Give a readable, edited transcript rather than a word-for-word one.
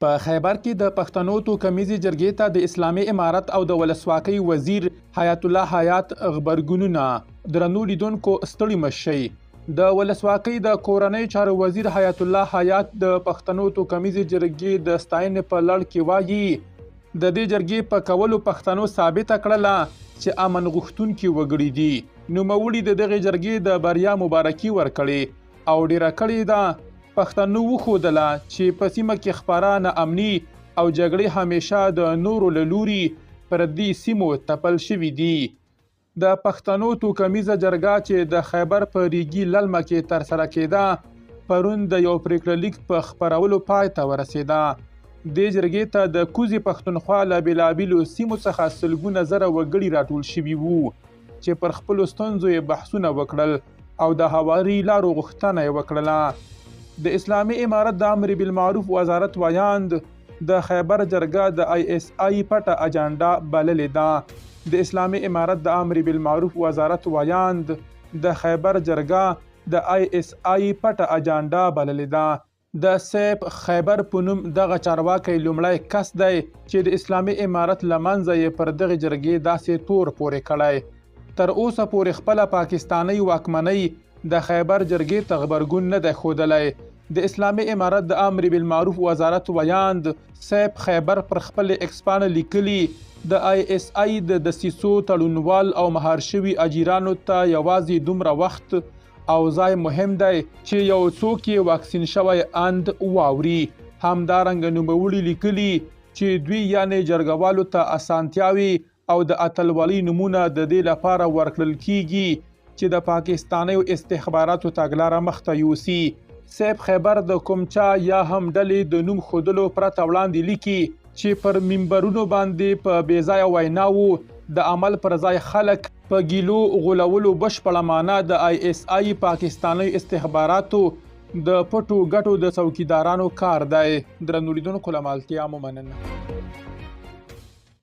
په خیبر کې د پښتنو توکمیزې جرګې ته د اسلامي امارت او د ولسواکۍ وزیر حیات الله حیات غبرګونونه. درنو لیدونکو ستړي مه شئ. د ولسواکۍ د کورنۍ چارو وزیر حیات الله حیات د پښتنو توکمیزې جرګې د ستاینې په لړ کې وایي د دې جرګې په کولو پښتنو ثابته کړله چې امن غوښتونکي وګړي دي. نوموړي د دغې جرګې د بریا مبارکي ورکړې او ډیره کړې ده. پښتنو وښودله چې په سیمه کې خپره ناامني او جګړې همیشه د نورو له لوري پر دې سیمو تپل شوي دي. د پښتنو توکمیزه جرګه چې د خیبر په ریګي للمه کې ترسره کېده پرون د یو پریکړه لیک په خپرولو پای ته ورسېده. دې جرګې ته د کوزې پښتونخوا له بېلابېلو سیمو څخه سلګونه زره وګړي راټول شوي وو چې پر خپلو ستونزو یې بحثونه وکړل او د هواري لارو غوښتنه یې وکړله. د اسلامي امارت د امر بالمعروف وزارت ویاند د خیبر جرګه د ISI پټه اجنډا بللې ده. د اسلامي امارت د امر بالمعروف وزارت ویاند د خیبر جرګه د ISI پټه اجنډا بللې ده. د سیب خیبر په نوم دغه چارواکی لومړی کس دی چې د اسلامي امارت له منځه یې پر دغه جرګې داسې تور پورې کړی. تر اوسه پورې خپله پاکستاني واکمنۍ د خیبر جرګې ته غبرګون نه دی ښودلی. د اسلامي امارت د امر بالمعروف وزارت ویاند سیب خیبر پر خپل ایکسپانه لیکلي د ISI د دسیسو تړونوال او مهار شوي اجیرانو ته یوازې دومره وخت او ځای مهم دی چې یو څوک یې واکسین شوی اند واوري. همدارنګه نوموړي لیکلي چې دوی یعنې جرګوالو ته اسانتیاوي او د اتلولۍ نومونه د دې لپاره ورکړل کیږي چې د پاکستاني استخباراتو تګلاره مخته یوسي. سیب خیبر د کوم چا یا هم ډلې د نوم ښودلو پرته وړاندې لیکي چې پر منبرونو باندې په بېځایه ویناوو د عمل پر ځای خلک په ګیلو غولولو بشپړه معنا د ISI پاکستاني استخباراتو د پټو ګټو د څوکیدارانو کار دی. درنو لیدونکو له مالتیا مو مننه.